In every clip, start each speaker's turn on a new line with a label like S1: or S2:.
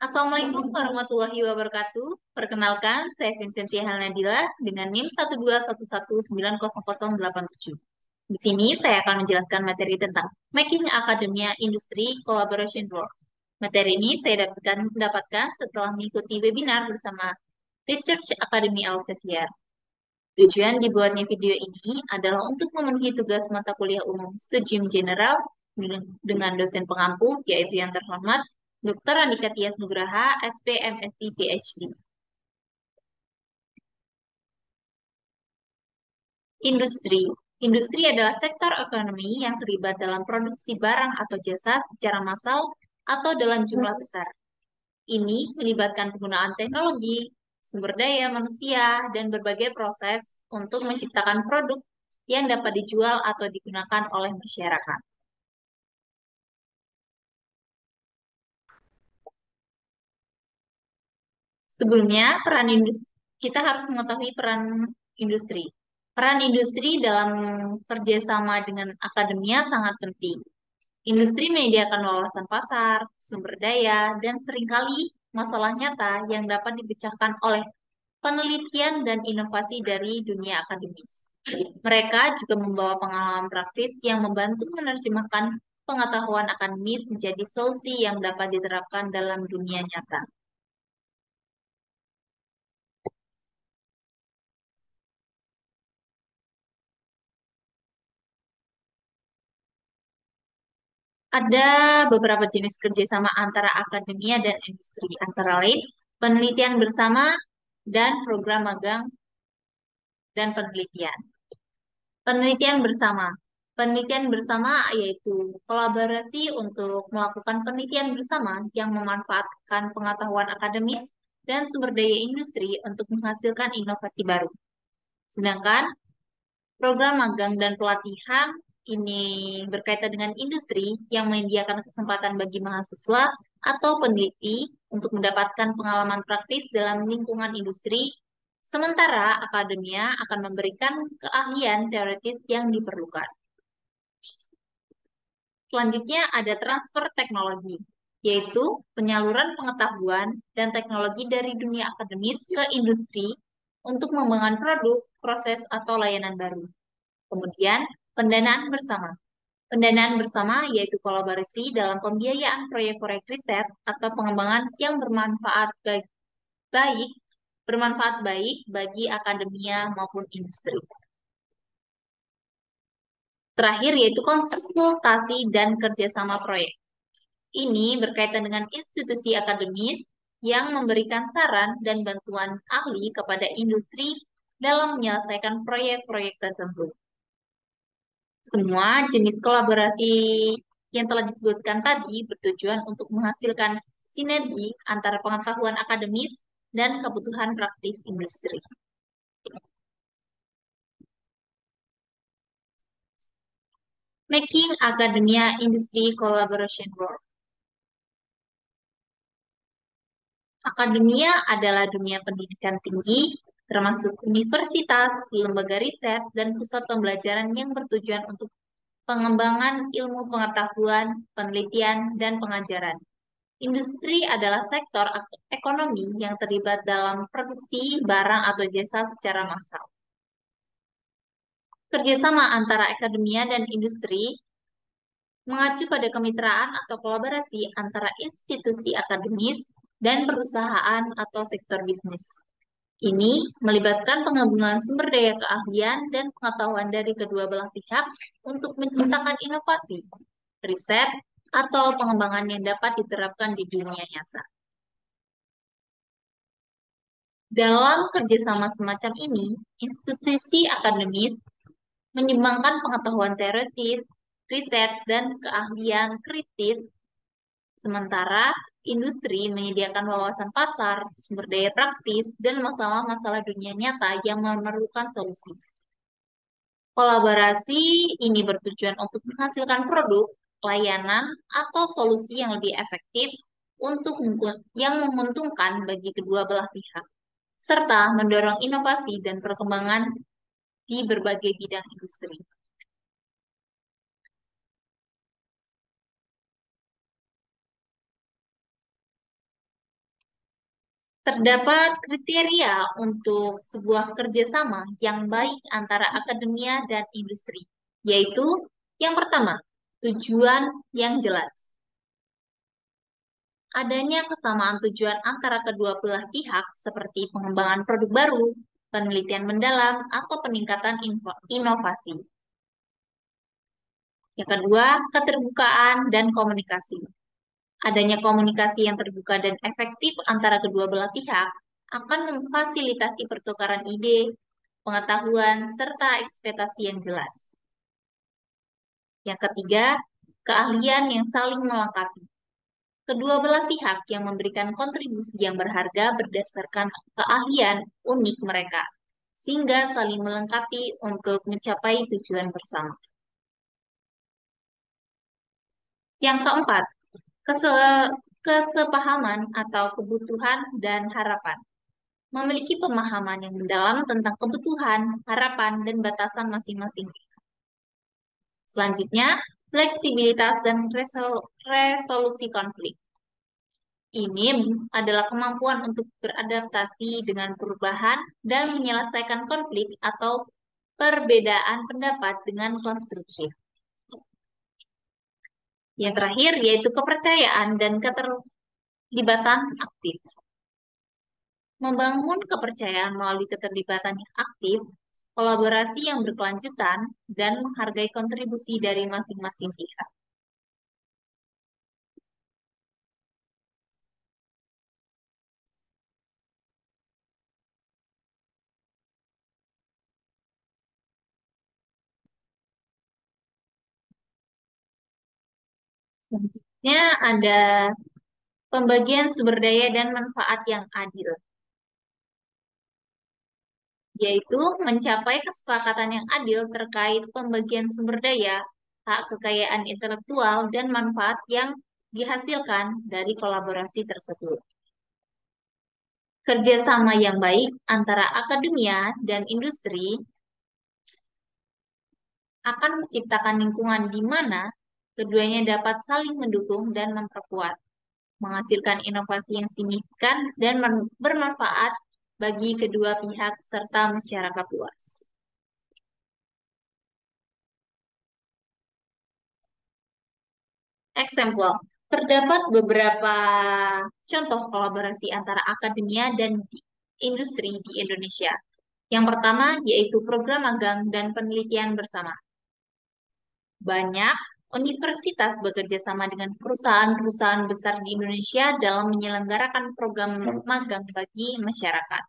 S1: Assalamualaikum warahmatullahi wabarakatuh. Perkenalkan, saya Vincentia Helnadila dengan NIM 121190087. Di sini saya akan menjelaskan materi tentang Making Academia Industry Collaboration Work. Materi ini saya dapatkan setelah mengikuti webinar bersama Research Academy Elsevier. Tujuan dibuatnya video ini adalah untuk memenuhi tugas mata kuliah umum Studium General dengan dosen pengampu, yaitu yang terhormat Dr. Andika Tias Nugraha, SPMSI PhD. Industri. Industri adalah sektor ekonomi yang terlibat dalam produksi barang atau jasa secara massal atau dalam jumlah besar. Ini melibatkan penggunaan teknologi, sumber daya manusia, dan berbagai proses untuk menciptakan produk yang dapat dijual atau digunakan oleh masyarakat. Sebelumnya, peran industri, kita harus mengetahui peran industri. Peran industri dalam kerjasama dengan akademia sangat penting. Industri menyediakan wawasan pasar, sumber daya, dan seringkali masalah nyata yang dapat dipecahkan oleh penelitian dan inovasi dari dunia akademis. Mereka juga membawa pengalaman praktis yang membantu menerjemahkan pengetahuan akademis menjadi solusi yang dapat diterapkan dalam dunia nyata. Ada beberapa jenis kerjasama antara akademia dan industri, antara lain penelitian bersama dan program magang dan penelitian. Penelitian bersama. Penelitian bersama yaitu kolaborasi untuk melakukan penelitian bersama yang memanfaatkan pengetahuan akademis dan sumber daya industri untuk menghasilkan inovasi baru. Sedangkan program magang dan pelatihan ini berkaitan dengan industri yang menyediakan kesempatan bagi mahasiswa atau peneliti untuk mendapatkan pengalaman praktis dalam lingkungan industri, sementara akademia akan memberikan keahlian teoritis yang diperlukan. Selanjutnya ada transfer teknologi, yaitu penyaluran pengetahuan dan teknologi dari dunia akademis ke industri untuk mengembangkan produk, proses, atau layanan baru. Kemudian, pendanaan bersama. Pendanaan bersama yaitu kolaborasi dalam pembiayaan proyek-proyek riset atau pengembangan yang baik, bermanfaat baik bagi akademia maupun industri. Terakhir yaitu konsultasi dan kerjasama proyek. Ini berkaitan dengan institusi akademis yang memberikan saran dan bantuan ahli kepada industri dalam menyelesaikan proyek-proyek tertentu. Semua jenis kolaborasi yang telah disebutkan tadi bertujuan untuk menghasilkan sinergi antara pengetahuan akademis dan kebutuhan praktis industri. Making Academia Industry Collaboration Work. Akademia adalah dunia pendidikan tinggi, termasuk universitas, lembaga riset, dan pusat pembelajaran yang bertujuan untuk pengembangan ilmu pengetahuan, penelitian, dan pengajaran. Industri adalah sektor ekonomi yang terlibat dalam produksi barang atau jasa secara massal. Kerjasama antara akademia dan industri mengacu pada kemitraan atau kolaborasi antara institusi akademis dan perusahaan atau sektor bisnis. Ini melibatkan penggabungan sumber daya keahlian dan pengetahuan dari kedua belah pihak untuk menciptakan inovasi, riset, atau pengembangan yang dapat diterapkan di dunia nyata. Dalam kerjasama semacam ini, institusi akademis menyumbangkan pengetahuan teoretis, riset, dan keahlian kritis, sementara industri menyediakan wawasan pasar, sumber daya praktis, dan masalah-masalah dunia nyata yang memerlukan solusi. Kolaborasi ini bertujuan untuk menghasilkan produk, layanan, atau solusi yang lebih efektif untuk yang menguntungkan bagi kedua belah pihak, serta mendorong inovasi dan perkembangan di berbagai bidang industri. Terdapat kriteria untuk sebuah kerjasama yang baik antara akademia dan industri, yaitu yang pertama, tujuan yang jelas. Adanya kesamaan tujuan antara kedua belah pihak seperti pengembangan produk baru, penelitian mendalam, atau peningkatan inovasi. Yang kedua, keterbukaan dan komunikasi. Adanya komunikasi yang terbuka dan efektif antara kedua belah pihak akan memfasilitasi pertukaran ide, pengetahuan, serta ekspektasi yang jelas. Yang ketiga, keahlian yang saling melengkapi. Kedua belah pihak yang memberikan kontribusi yang berharga berdasarkan keahlian unik mereka, sehingga saling melengkapi untuk mencapai tujuan bersama. Yang keempat, kesepahaman atau kebutuhan dan harapan. Memiliki pemahaman yang mendalam tentang kebutuhan, harapan, dan batasan masing-masing. Selanjutnya, fleksibilitas dan resolusi konflik. Ini adalah kemampuan untuk beradaptasi dengan perubahan dan menyelesaikan konflik atau perbedaan pendapat dengan konstruktif. Yang terakhir yaitu kepercayaan dan keterlibatan aktif. Membangun kepercayaan melalui keterlibatan yang aktif, kolaborasi yang berkelanjutan, dan menghargai kontribusi dari masing-masing pihak. Selanjutnya ada pembagian sumber daya dan manfaat yang adil, yaitu mencapai kesepakatan yang adil terkait pembagian sumber daya, hak kekayaan intelektual, dan manfaat yang dihasilkan dari kolaborasi tersebut. Kerjasama yang baik antara akademia dan industri akan menciptakan lingkungan di mana keduanya dapat saling mendukung dan memperkuat, menghasilkan inovasi yang signifikan dan bermanfaat bagi kedua pihak serta masyarakat luas. Eksempel, terdapat beberapa contoh kolaborasi antara akademia dan industri di Indonesia. Yang pertama yaitu program magang dan penelitian bersama. Banyak universitas bekerja sama dengan perusahaan-perusahaan besar di Indonesia dalam menyelenggarakan program magang bagi masyarakat,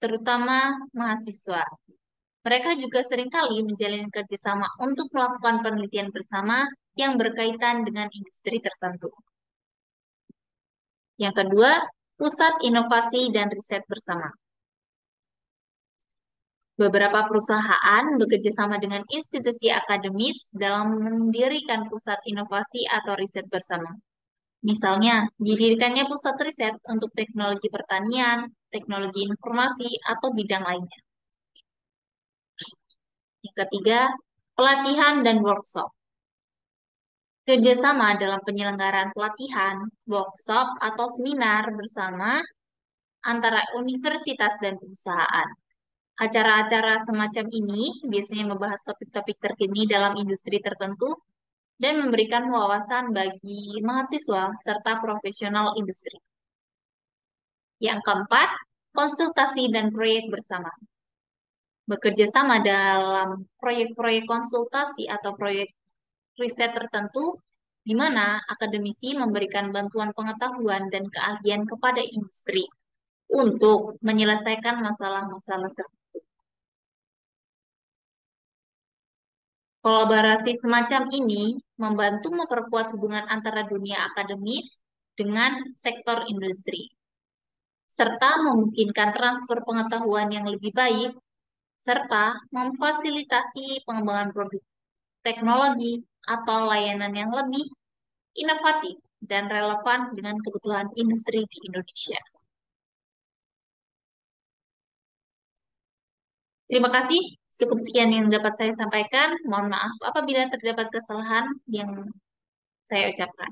S1: terutama mahasiswa. Mereka juga seringkali menjalin kerjasama untuk melakukan penelitian bersama yang berkaitan dengan industri tertentu. Yang kedua, pusat inovasi dan riset bersama. Beberapa perusahaan bekerja sama dengan institusi akademis dalam mendirikan pusat inovasi atau riset bersama. Misalnya, didirikannya pusat riset untuk teknologi pertanian, teknologi informasi, atau bidang lainnya. Yang ketiga, pelatihan dan workshop. Kerjasama dalam penyelenggaraan pelatihan, workshop, atau seminar bersama antara universitas dan perusahaan. Acara-acara semacam ini biasanya membahas topik-topik terkini dalam industri tertentu dan memberikan wawasan bagi mahasiswa serta profesional industri. Yang keempat, konsultasi dan proyek bersama. Bekerja sama dalam proyek-proyek konsultasi atau proyek riset tertentu, di mana akademisi memberikan bantuan pengetahuan dan keahlian kepada industri untuk menyelesaikan masalah-masalah tertentu. Kolaborasi semacam ini membantu memperkuat hubungan antara dunia akademis dengan sektor industri, serta memungkinkan transfer pengetahuan yang lebih baik, serta memfasilitasi pengembangan produk teknologi atau layanan yang lebih inovatif dan relevan dengan kebutuhan industri di Indonesia. Terima kasih. Cukup sekian yang dapat saya sampaikan. Mohon maaf apabila terdapat kesalahan yang saya ucapkan.